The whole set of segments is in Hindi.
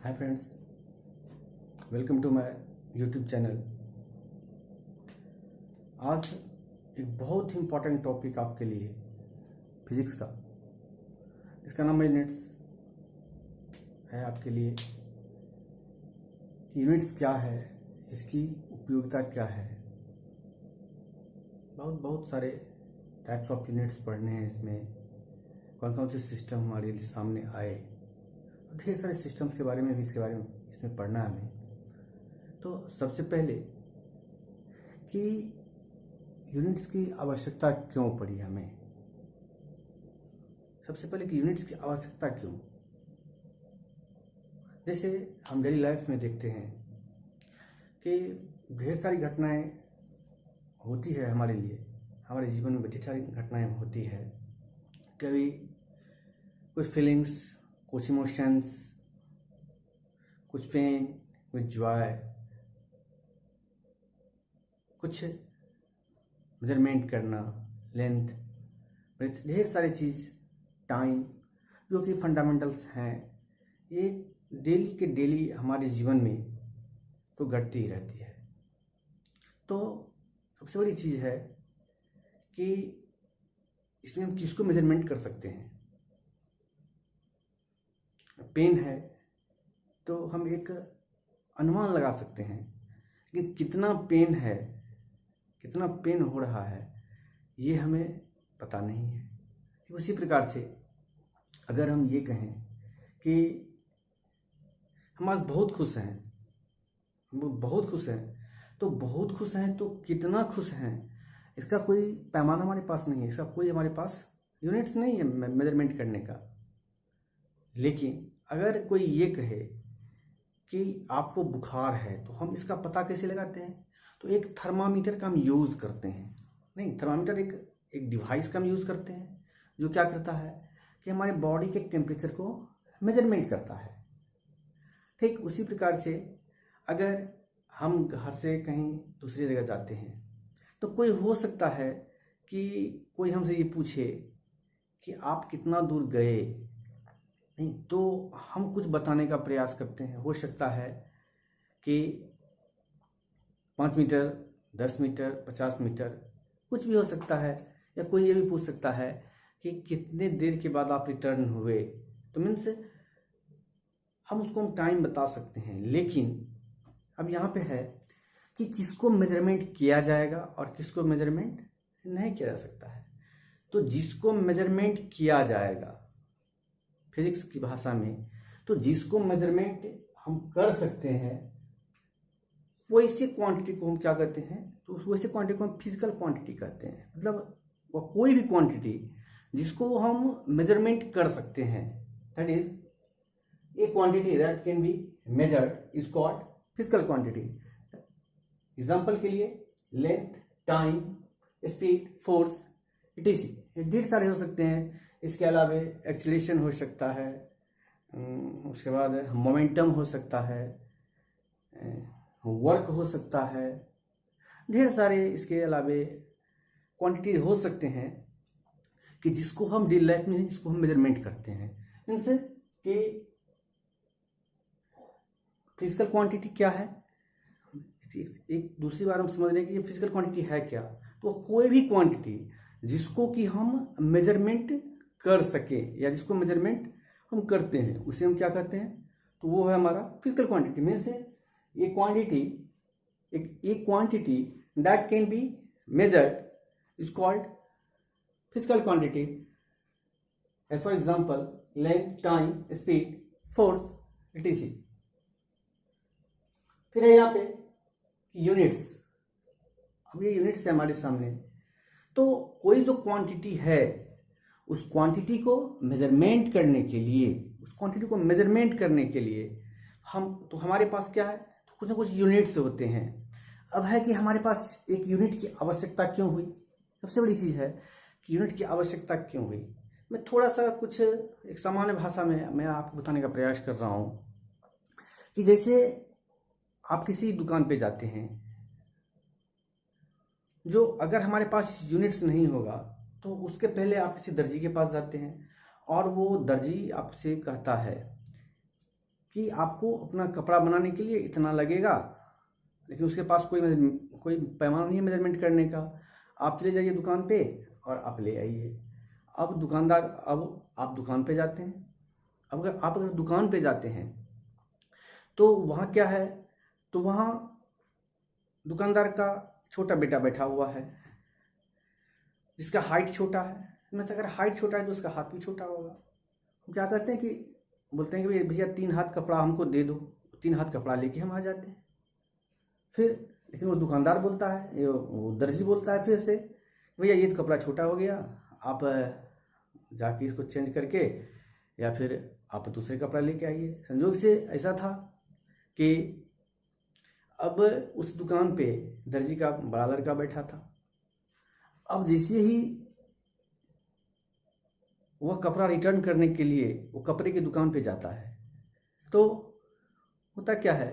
Hi friends, welcome to my YouTube channel. आज एक बहुत ही इम्पोर्टेंट टॉपिक आपके लिए फिजिक्स का, इसका नाम यूनिट्स है आपके लिए। यूनिट्स क्या है, इसकी उपयोगिता क्या है। बहुत सारे टाइप्स ऑफ यूनिट्स पढ़ने हैं इसमें। कौन कौन से सिस्टम हमारे सामने आए, ढेर सारे सिस्टम्स के बारे में भी इसमें पढ़ना है हमें। तो सबसे पहले कि यूनिट्स की आवश्यकता क्यों पड़ी हमें। सबसे पहले कि यूनिट्स की आवश्यकता क्यों। जैसे हम डेली लाइफ में देखते हैं कि ढेर सारी घटनाएं होती है हमारे लिए, हमारे जीवन में ढेर सारी घटनाएं होती है। कभी कुछ फीलिंग्स, कुछ इमोशंस, कुछ पेन, कुछ जॉय, कुछ मेजरमेंट करना, लेंथ, ढेर सारी चीज़, टाइम, जो कि फंडामेंटल्स हैं, ये डेली के डेली हमारे जीवन में तो घटती ही रहती है। तो सबसे बड़ी चीज़ है कि इसमें हम किसको मेजरमेंट कर सकते हैं। पेन है तो हम एक अनुमान लगा सकते हैं कि कितना पेन है, कितना पेन हो रहा है, ये हमें पता नहीं है। उसी प्रकार से अगर हम ये कहें कि हम आज बहुत खुश हैं, हम बहुत खुश हैं, तो बहुत खुश हैं तो कितना खुश हैं, इसका कोई पैमाना हमारे पास नहीं है, इसका कोई हमारे पास यूनिट्स नहीं है मेजरमेंट करने का। लेकिन अगर कोई ये कहे कि आपको बुखार है, तो हम इसका पता कैसे लगाते हैं। तो एक थर्मामीटर का हम यूज़ करते हैं। नहीं, थर्मामीटर एक डिवाइस का हम यूज़ करते हैं जो क्या करता है कि हमारे बॉडी के टेम्परेचर को मेजरमेंट करता है। ठीक उसी प्रकार से अगर हम घर से कहीं दूसरी जगह जाते हैं तो कोई हो सकता है कि कोई हमसे ये पूछे कि आप कितना दूर गए, नहीं तो हम कुछ बताने का प्रयास करते हैं। हो सकता है कि 5 मीटर, 10 मीटर, 50 मीटर, कुछ भी हो सकता है। या कोई ये भी पूछ सकता है कि कितने देर के बाद आप रिटर्न हुए, तो मीन्स हम उसको टाइम बता सकते हैं। लेकिन अब यहाँ पे है कि किसको मेजरमेंट किया जाएगा और किसको मेजरमेंट नहीं किया जा सकता है। तो जिसको मेजरमेंट किया जाएगा फिजिक्स की भाषा में, तो जिसको मेजरमेंट हम कर सकते हैं, वैसे क्वांटिटी को हम क्या कहते हैं, तो वैसे क्वांटिटी को हम फिजिकल क्वांटिटी कहते हैं। मतलब वो कोई भी क्वांटिटी जिसको हम मेजरमेंट कर सकते हैं, that is a quantity that can be measured is called physical quantity. Example के लिए length, time, speed, force, etc., ढेर सारे हो सकते हैं। इसके अलावा एक्सीलरेशन हो सकता है, उसके बाद मोमेंटम हो सकता है, वर्क हो सकता है, ढेर सारे इसके अलावा क्वांटिटी हो सकते हैं कि जिसको हम डेली लाइफ में जिसको हम मेजरमेंट करते हैं। इनसे कि फिजिकल क्वांटिटी क्या है, एक दूसरी बार हम समझ रहे हैं कि ये फिजिकल क्वांटिटी है क्या। तो कोई भी क्वांटिटी जिसको कि हम मेजरमेंट कर सके या जिसको मेजरमेंट हम करते हैं, उसे हम क्या कहते हैं, तो वो है हमारा फिजिकल क्वांटिटी। मीन्स ये क्वांटिटी, एक quantity that can be measured is called physical quantity. As for example length, time, speed, force, etc. फिर है यहाँ पे यूनिट्स। अब ये यूनिट्स है हमारे सामने। तो कोई जो क्वांटिटी है, उस क्वांटिटी को मेजरमेंट करने के लिए, तो हमारे पास क्या है, तो कुछ ना कुछ यूनिट्स होते हैं। अब है कि हमारे पास एक यूनिट की आवश्यकता क्यों हुई। सबसे बड़ी चीज़ है कि यूनिट की आवश्यकता क्यों हुई। मैं थोड़ा सा कुछ एक सामान्य भाषा में मैं आपको बताने का प्रयास कर रहा हूँ कि जैसे आप किसी दुकान पे जाते हैं, जो अगर हमारे पास यूनिट्स नहीं होगा तो उसके पहले आप किसी दर्जी के पास जाते हैं और वो दर्जी आपसे कहता है कि आपको अपना कपड़ा बनाने के लिए इतना लगेगा, लेकिन उसके पास कोई पैमाना नहीं है मेजरमेंट करने का। आप चले जाइए दुकान पे और आप ले आइए। अब आप दुकान पे जाते हैं। अब अगर दुकान पे जाते हैं तो वहाँ क्या है, तो वहाँ दुकानदार का छोटा बेटा बैठा हुआ है जिसका हाइट छोटा है। में से अगर हाइट छोटा है तो उसका हाथ भी छोटा होगा। हम क्या करते हैं कि बोलते हैं कि भैया 3 हाथ कपड़ा हमको दे दो, 3 हाथ कपड़ा लेके हम आ जाते हैं। फिर लेकिन वो दुकानदार बोलता है, वो दर्जी बोलता है फिर से, भैया ये तो कपड़ा छोटा हो गया, आप जाके इसको चेंज करके या फिर आप दूसरे कपड़ा लेके आइए। संजोग से ऐसा था कि अब उस दुकान पे दर्जी का बड़ा लड़का बैठा था। अब जैसे ही वह कपड़ा रिटर्न करने के लिए वो कपड़े की दुकान पे जाता है तो होता क्या है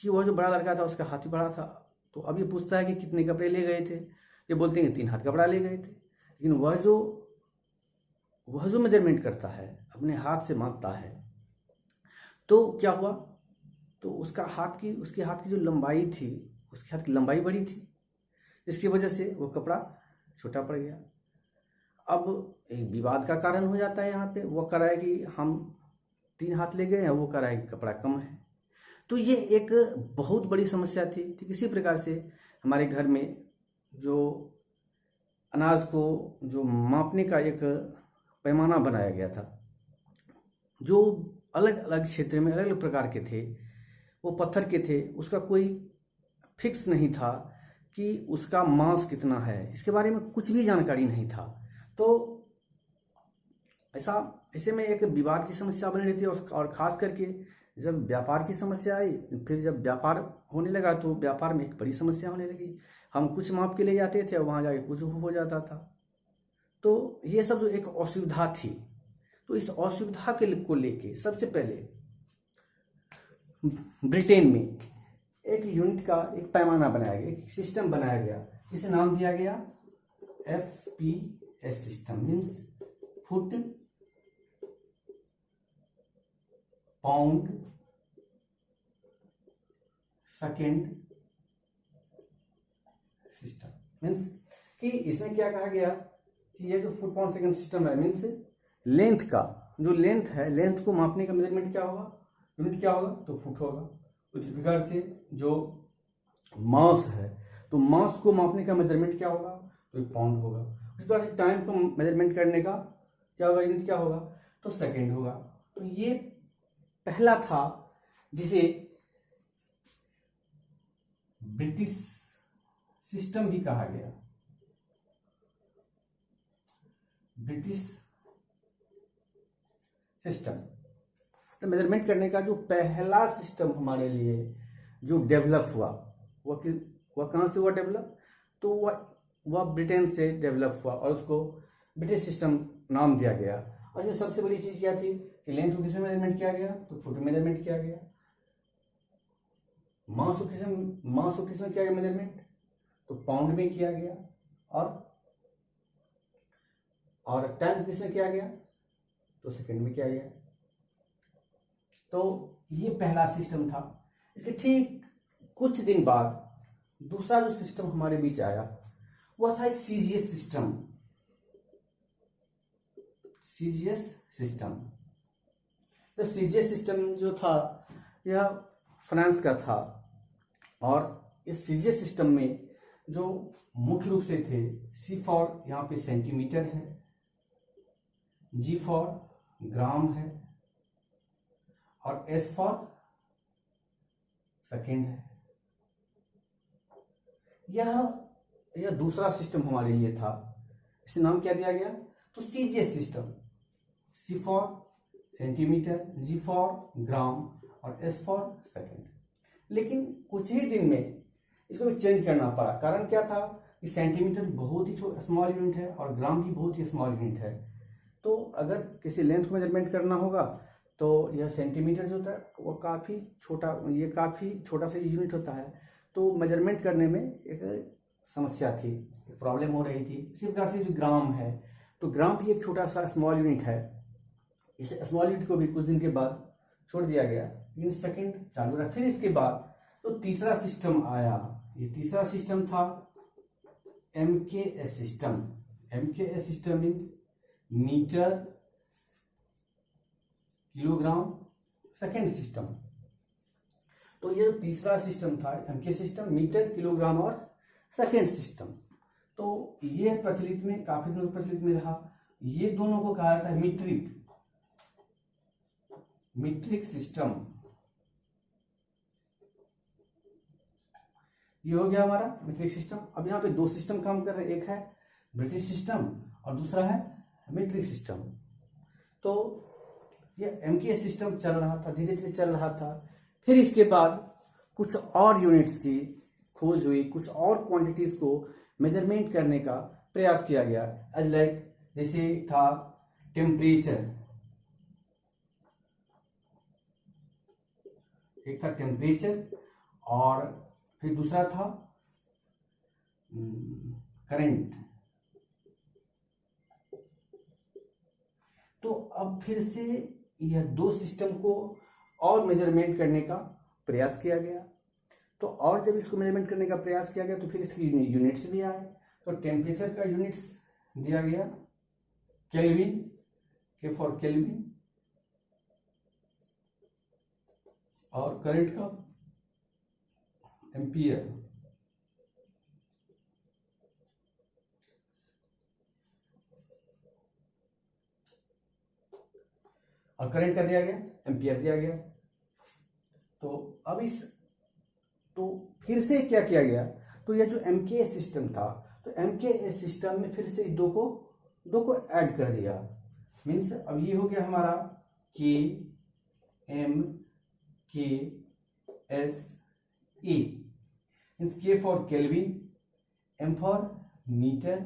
कि वह जो बड़ा लड़का था उसका हाथ भी बड़ा था। तो अब ये पूछता है कि कितने कपड़े ले गए थे। ये बोलते हैं कि 3 हाथ कपड़ा ले गए थे। लेकिन वह जो मेजरमेंट करता है अपने हाथ से मापता है, तो क्या हुआ, तो उसके हाथ की जो लंबाई थी, उसके हाथ की लंबाई बड़ी थी, जिसकी वजह से वो कपड़ा छोटा पड़ गया। अब एक विवाद का कारण हो जाता है यहाँ पे। वो कह रहा है कि हम 3 हाथ ले गए हैं, वो कह रहा है कि कपड़ा कम है। तो ये एक बहुत बड़ी समस्या थी। ठीक इसी प्रकार से हमारे घर में जो अनाज को जो मापने का एक पैमाना बनाया गया था, जो अलग अलग क्षेत्र में अलग अलग प्रकार के थे, वो पत्थर के थे, उसका कोई फिक्स नहीं था कि उसका मास कितना है, इसके बारे में कुछ भी जानकारी नहीं था। तो ऐसे में एक विवाद की समस्या बनी रही थी। और खास करके जब व्यापार की समस्या आई, फिर जब व्यापार होने लगा तो व्यापार में एक बड़ी समस्या होने लगी। हम कुछ माप के ले जाते थे और वहाँ जाके कुछ हो जाता था। तो ये सब जो एक असुविधा थी, तो इस असुविधा को लेके सबसे पहले ब्रिटेन में एक यूनिट का एक पैमाना बनाया गया, एक सिस्टम बनाया गया, जिसे नाम दिया गया FPS system, means foot pound second system. Means कि इसमें क्या कहा गया कि ये जो फुट पाउंड सेकेंड सिस्टम है, मीन्स लेंथ का जो लेंथ है, लेंथ को मापने का मेजरमेंट क्या होगा, यूनिट क्या होगा, तो फुट होगा। उस प्रकार से जो मास है, तो मास को मापने का मेजरमेंट क्या होगा, तो पाउंड होगा। उस प्रकार से टाइम को मेजरमेंट करने का क्या होगा, यूनिट क्या होगा, तो सेकेंड होगा। तो ये पहला था जिसे ब्रिटिश सिस्टम भी कहा गया। ब्रिटिश सिस्टम तो मेजरमेंट करने का जो पहला सिस्टम हमारे लिए जो डेवलप हुआ, वह कहाँ से हुआ डेवलप, तो वह ब्रिटेन से डेवलप हुआ और उसको ब्रिटिश सिस्टम नाम दिया गया। और जो सबसे बड़ी चीज क्या थी कि लेंथ को किसमें मेजरमेंट किया गया, तो फुट में मेजरमेंट किया गया। मास को किसमें किया गया मेजरमेंट, तो पाउंड में किया गया। और टाइम किसमें किया गया, तो सेकंड में किया गया। तो ये पहला सिस्टम था। इसके ठीक कुछ दिन बाद दूसरा जो सिस्टम हमारे बीच आया वह था एक सीजीएस सिस्टम। सीजीएस सिस्टम, तो सीजीएस सिस्टम जो था यह फ्रांस का था। और इस सीजीएस सिस्टम में जो मुख्य रूप से थे, सी फॉर यहाँ पे सेंटीमीटर है, जी फॉर ग्राम है और एस फॉर सेकेंड है। यह दूसरा सिस्टम हमारे लिए था। इसे नाम क्या दिया गया, तो CGS system. C for centimetre, G for gram और एस फॉर सेकेंड। लेकिन कुछ ही दिन में इसको चेंज करना पड़ा। कारण क्या था कि सेंटीमीटर बहुत ही स्मॉल यूनिट है और ग्राम भी बहुत ही स्मॉल यूनिट है। तो अगर किसी लेंथ को मेजरमेंट करना होगा तो यह सेंटीमीटर जो होता है वो काफ़ी छोटा सा यूनिट होता है। तो मेजरमेंट करने में एक समस्या थी, एक प्रॉब्लम हो रही थी। इसी प्रकार से जो ग्राम है, तो ग्राम भी एक छोटा सा स्मॉल यूनिट है। इस स्मॉल यूनिट को भी कुछ दिन के बाद छोड़ दिया गया, लेकिन सेकंड चालू रहा। फिर इसके बाद तो तीसरा सिस्टम आया, ये तीसरा सिस्टम था MKS system. MKS system means metre kilogram second system. तो ये जो तीसरा सिस्टम था MKS सिस्टम, मीटर किलोग्राम और सेकंड सिस्टम, तो ये प्रचलित में काफी दिनों प्रचलित में रहा। ये दोनों को कहा जाता है मीट्रिक सिस्टम। ये हो गया हमारा मीट्रिक सिस्टम। अब यहाँ पे दो सिस्टम काम कर रहे हैं, एक है ब्रिटिश सिस्टम और दूसरा है मीट्रिक सिस्टम। तो ये MKS सिस्टम चल रहा था, धीरे धीरे चल रहा था। फिर इसके बाद कुछ और यूनिट्स की खोज हुई, कुछ और क्वांटिटीज को मेजरमेंट करने का प्रयास किया गया। एज लाइक जैसे था टेम्परेचर, एक था टेम्परेचर और फिर दूसरा था करंट। तो अब फिर से यह दो सिस्टम को और मेजरमेंट करने का प्रयास किया गया। तो और जब इसको मेजरमेंट करने का प्रयास किया गया तो फिर इसकी यूनिट्स भी आए। तो टेम्परेचर का यूनिट्स दिया गया केल्विन, के फॉर केल्विन, और करंट का एम्पियर। और करंट का दिया गया एम्पियर दिया गया। तो अब तो फिर से क्या किया गया, तो यह जो MKS सिस्टम था, तो MKS सिस्टम में फिर से दो को ऐड कर दिया। मीन्स अब ये हो गया हमारा KMKS E, means K for kelvin, M for metre,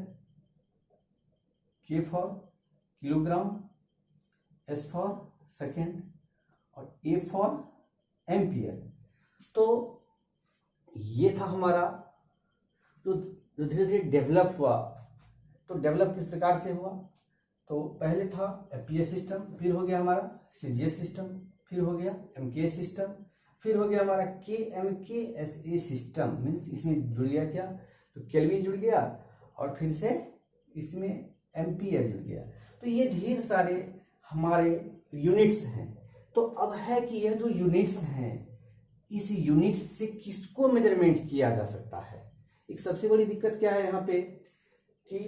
K for kilogram, S for second और A फॉर एम्पियर। तो ये था हमारा जो धीरे धीरे डेवलप हुआ। तो डेवलप किस प्रकार से हुआ, तो पहले था FPS सिस्टम, फिर हो गया हमारा CGS सिस्टम, फिर हो गया MKS सिस्टम, फिर हो गया हमारा KMKSA सिस्टम। मीन्स इसमें जुड़ गया क्या, तो केल्विन जुड़ गया और फिर से इसमें एम्पियर जुड़ गया। तो ये ढेर सारे हमारे यूनिट्स हैं। तो अब है कि यह जो यूनिट्स हैं, इस यूनिट से किसको मेजरमेंट किया जा सकता है। एक सबसे बड़ी दिक्कत क्या है यहाँ पे कि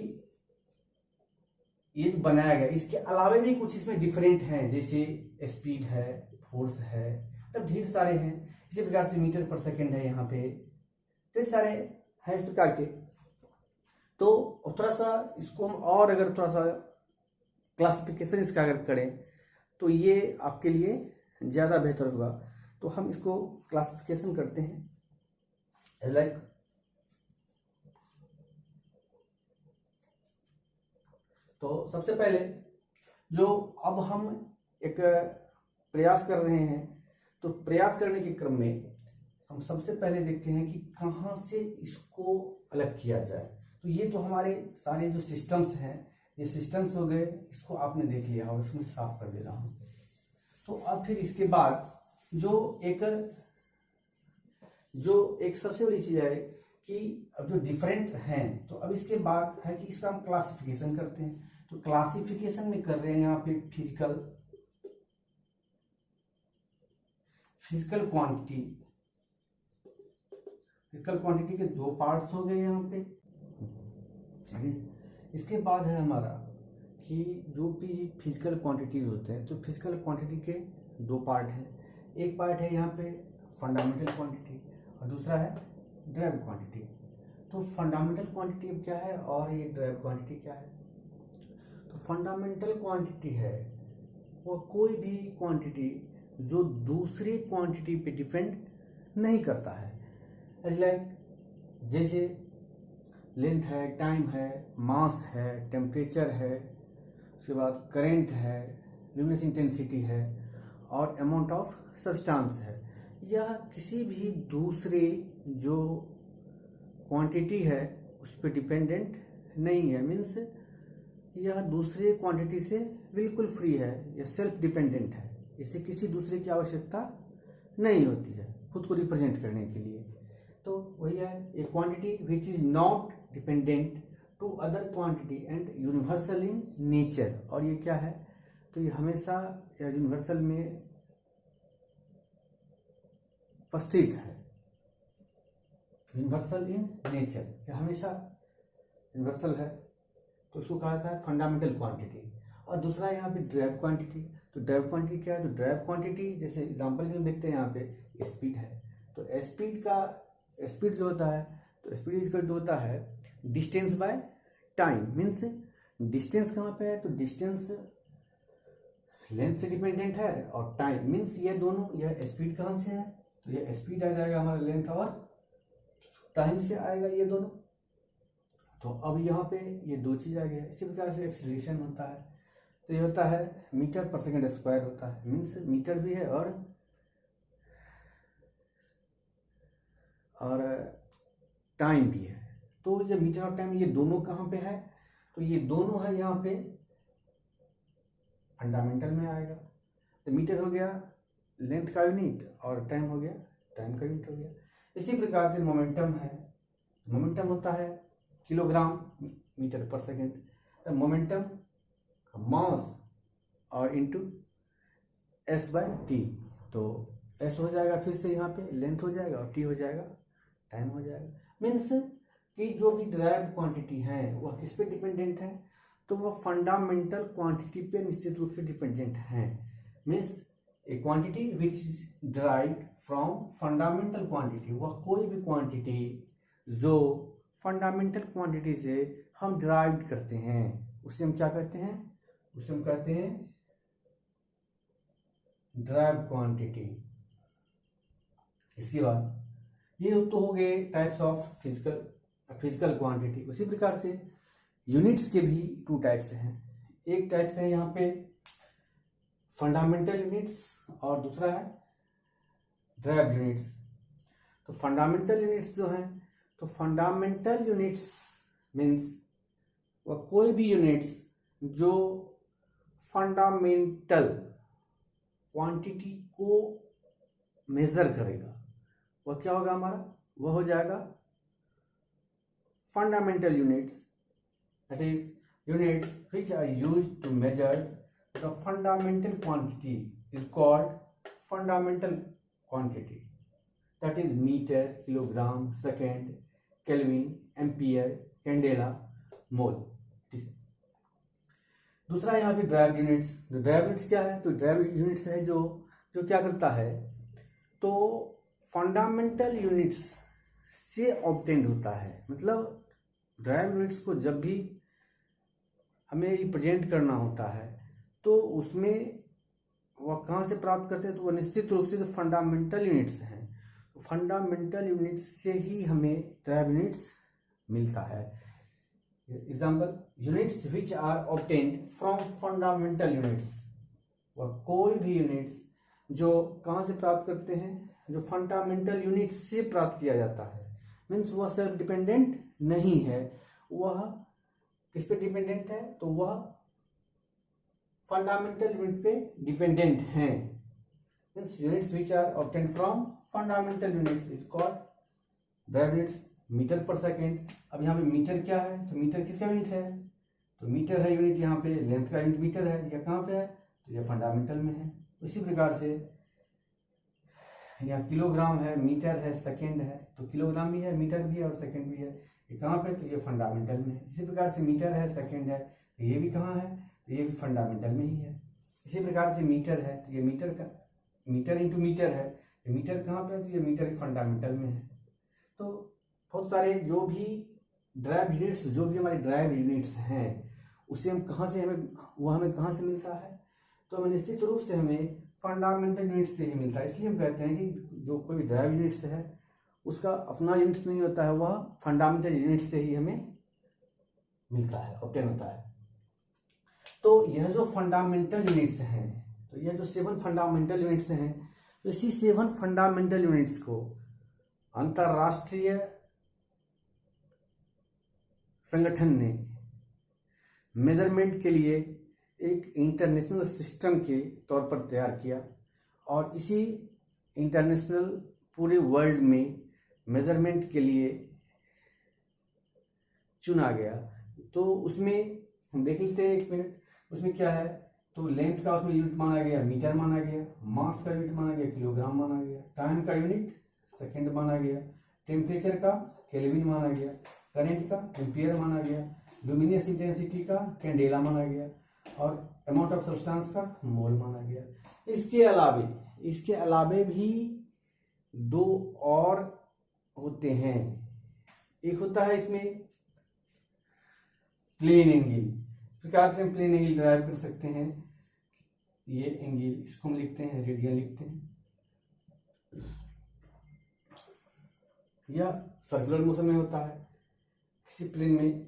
ये जो बनाया गया, इसके अलावे भी कुछ इसमें डिफरेंट हैं, जैसे स्पीड है, फोर्स है, तब ढेर सारे हैं। इसी प्रकार से मीटर पर सेकेंड है, यहाँ पे ढेर सारे हैं इस प्रकार के। तो थोड़ा सा इसको हम और अगर थोड़ा सा क्लासिफिकेशन इसका अगर करें तो ये आपके लिए ज़्यादा बेहतर होगा। तो हम इसको क्लासिफिकेशन करते हैं लाइक तो सबसे पहले जो अब हम एक प्रयास कर रहे हैं, तो प्रयास करने के क्रम में हम सबसे पहले देखते हैं कि कहाँ से इसको अलग किया जाए। तो ये तो हमारे सारे जो सिस्टम्स हैं, ये सिस्टम्स हो गए, इसको आपने देख लिया और इसमें साफ कर दे रहा हूँ। तो अब फिर इसके बाद जो एक सबसे बड़ी चीज है कि अब जो डिफरेंट हैं, तो अब इसके बाद है कि इसका हम क्लासिफिकेशन करते हैं। तो क्लासिफिकेशन में कर रहे हैं यहाँ पे फिजिकल क्वांटिटी के दो पार्ट्स हो गए यहाँ पे। इसके बाद है हमारा कि जो भी फिजिकल क्वांटिटी होते हैं, तो फिजिकल क्वांटिटी के दो पार्ट हैं। एक पार्ट है यहाँ पे फंडामेंटल क्वांटिटी और दूसरा है ड्राइव क्वांटिटी। तो फंडामेंटल क्वांटिटी क्या है और ये ड्राइव क्वांटिटी क्या है। तो फंडामेंटल क्वांटिटी है वो कोई भी क्वांटिटी जो दूसरी क्वांटिटी पे डिपेंड नहीं करता है। लाइक जैसे लेंथ है, टाइम है, मास है, टेम्परेचर है, उसके बाद करंट है, ल्यूमिनस इंटेंसिटी है और अमाउंट ऑफ सब्सटेंस है। यह किसी भी दूसरे जो क्वांटिटी है उस पर डिपेंडेंट नहीं है। मीन्स यह दूसरे क्वांटिटी से बिल्कुल फ्री है, यह सेल्फ डिपेंडेंट है। इसे किसी दूसरे की आवश्यकता नहीं होती है खुद को रिप्रेजेंट करने के लिए। तो वही है, a quantity which is not dependent to other quantity and universal in nature. और ये क्या है, तो ये हमेशा या यूनिवर्सल में उपस्थित है। यूनिवर्सल इन नेचर क्या हमेशा यूनिवर्सल है, तो उसको कहा जाता है फंडामेंटल क्वांटिटी। और दूसरा यहाँ पे ड्राइव क्वांटिटी। तो ड्राइव क्वांटिटी क्या है, तो ड्राइव क्वांटिटी जैसे एग्जांपल के देखते हैं यहाँ पे स्पीड है, तो स्पीड जो होता है, तो स्पीड इक्वल टू होता है distance by time. Means distance कहाँ पे है, तो डिस्टेंस लेंथ से डिपेंडेंट है और टाइम मीन्स ये दोनों, यह स्पीड कहाँ से है, तो ये स्पीड आ जाएगा हमारा लेंथ और टाइम से आएगा ये दोनों। तो अब यहाँ पे ये दो चीज आ गया। इसी प्रकार से एक्सीलरेशन होता है, तो ये होता है मीटर पर सेकंड स्क्वायर होता है, मीन्स मीटर भी है और टाइम भी है। तो ये मीटर और टाइम ये दोनों कहाँ पे है, तो ये दोनों है यहाँ पे फंडामेंटल में आएगा। तो मीटर हो गया लेंथ का यूनिट और टाइम हो गया टाइम का यूनिट हो गया। इसी प्रकार से मोमेंटम है, मोमेंटम होता है किलोग्राम मीटर पर सेकेंड। तो मोमेंटम मास और इंटू एस बाय टी, तो एस हो जाएगा फिर से यहाँ पे लेंथ हो जाएगा और टी हो जाएगा टाइम हो जाएगा। मीन्स कि जो भी डिराइव्ड क्वांटिटी है वह किस पे डिपेंडेंट है, तो वह फंडामेंटल क्वांटिटी पे निश्चित रूप से डिपेंडेंट है। Means A quantity which is derived from fundamental quantity, वह कोई भी क्वांटिटी जो फंडामेंटल क्वांटिटी से हम डिराइव्ड करते हैं उसे हम क्या कहते हैं, उसे हम कहते हैं डिराइव्ड क्वांटिटी। इसके बाद ये तो हो गए टाइप्स ऑफ फिजिकल क्वांटिटी। उसी प्रकार से यूनिट्स के भी टू टाइप्स हैं। एक टाइप्स है यहाँ पे फंडामेंटल यूनिट्स और दूसरा है डिराइव्ड यूनिट्स। तो फंडामेंटल यूनिट्स जो हैं, तो फंडामेंटल यूनिट्स मीन्स वह कोई भी यूनिट्स जो फंडामेंटल क्वांटिटी को मेजर करेगा, वह क्या होगा हमारा, वह हो जाएगा fundamental units. That is units which are used to measure the fundamental quantity is called fundamental quantity. That is meter, kilogram, second, Kelvin, ampere, candela, mole. दूसरा यहाँ पे ड्राइव यूनिट्स। तो ड्राइव यूनिट्स क्या है, तो ड्राइव यूनिट्स है जो क्या करता है, तो फंडामेंटल यूनिट्स से ऑब्टेंड होता है। मतलब ड्राइव यूनिट्स को जब भी हमें रिप्रेजेंट करना होता है तो उसमें वह कहाँ से प्राप्त करते हैं, तो वह निश्चित रूप से जो फंडामेंटल यूनिट्स हैं, तो फंडामेंटल यूनिट्स से ही हमें ड्राइव यूनिट्स मिलता है। Example units which are obtained from fundamental units, वह कोई भी यूनिट्स जो कहाँ से प्राप्त करते हैं, जो फंडामेंटल यूनिट्स से प्राप्त किया जाता है। मीन्स वह सेल्फ डिपेंडेंट नहीं है, वह किस पे डिपेंडेंट है, तो वह फंडामेंटल यूनिट पे डिपेंडेंट है। Means units which are obtained from fundamental units is called derived units. Metre per second, अब यहाँ पे मीटर क्या है, तो मीटर किसका यूनिट है, तो मीटर है यूनिट, यहाँ पे लेंथ का यूनिट मीटर है, यह कहाँ पे है, तो यह फंडामेंटल में है। इसी प्रकार से यहाँ किलोग्राम है, मीटर है, सेकेंड है, तो किलोग्राम भी है, मीटर भी है और सेकेंड भी है, ये कहाँ पे, तो ये फंडामेंटल में है। इसी प्रकार से मीटर है, सेकेंड है, तो ये भी कहाँ है, तो ये भी फंडामेंटल में ही है। इसी प्रकार से मीटर है, तो ये मीटर का मीटर इंटू मीटर है, ये मीटर कहाँ पे है, तो ये मीटर फंडामेंटल में है। तो बहुत सारे जो भी ड्राइव यूनिट्स, जो भी हमारे ड्राइव यूनिट्स हैं, उसे हम कहाँ से हमें कहाँ से मिलता है, तो हमें निश्चित रूप से हमें फंडामेंटल यूनिट्स से ही मिलता है। इसलिए हम कहते हैं कि जो कोई ड्राइव यूनिट्स है उसका अपना यूनिट्स नहीं होता है, वह फंडामेंटल यूनिट्स से ही हमें मिलता है, ऑब्टेन होता है। तो यह जो फंडामेंटल यूनिट्स हैं, तो यह जो 7 फंडामेंटल यूनिट्स हैं, तो इसी 7 फंडामेंटल यूनिट्स को अंतरराष्ट्रीय संगठन ने मेजरमेंट के लिए एक इंटरनेशनल सिस्टम के तौर पर तैयार किया और इसी इंटरनेशनल पूरे वर्ल्ड में मेजरमेंट के लिए चुना गया। तो उसमें हम देख लेते हैं, एक मिनट, उसमें क्या है। तो लेंथ का उसमें यूनिट माना गया मीटर माना गया, मास का यूनिट माना गया किलोग्राम माना गया, टाइम का यूनिट सेकंड माना गया, टेम्परेचर का केल्विन माना गया, करंट का एम्पियर माना गया, लुमिनियस इंटेंसिटी का कैंडेला माना गया और अमाउंट ऑफ सब्सटेंस का मोल माना गया। इसके अलावे भी दो और होते हैं। एक होता है इसमें प्लेन एंगल। इस प्रकार से हम प्लेन एंगल ड्राइव कर सकते हैं। ये एंगल, इसको हम लिखते हैं रेडियन लिखते हैं, या सर्कुलर मोशन में होता है किसी प्लेन में।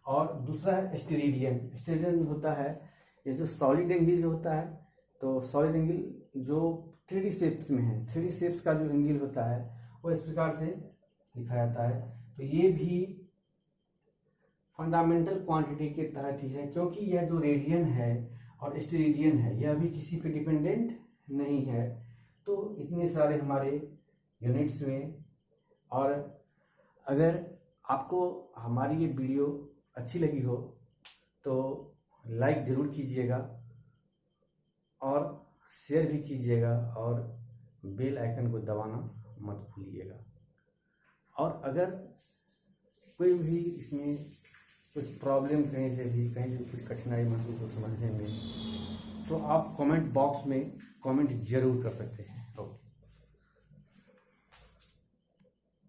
और दूसरा है स्टेरेडियन। स्टेरेडियन होता है ये जो सॉलिड एंगल जो होता है, तो सॉलिड एंगल जो 3D शेप्स में है, 3D शेप्स का जो एंगल होता है वो इस प्रकार से लिखा जाता है। तो ये भी फंडामेंटल क्वांटिटी के तहत ही है, क्योंकि यह जो रेडियन है और स्टेरेडियन है यह भी किसी पे डिपेंडेंट नहीं है। तो इतने सारे हमारे यूनिट्स में। और अगर आपको हमारी ये वीडियो अच्छी लगी हो तो लाइक ज़रूर कीजिएगा और शेयर भी कीजिएगा और बेल आइकन को दबाना मत भूलिएगा। और अगर कोई भी इसमें कुछ प्रॉब्लम कहीं से कुछ कठिनाई महसूस हो समझने में, तो आप कमेंट बॉक्स में कमेंट जरूर कर सकते हैं।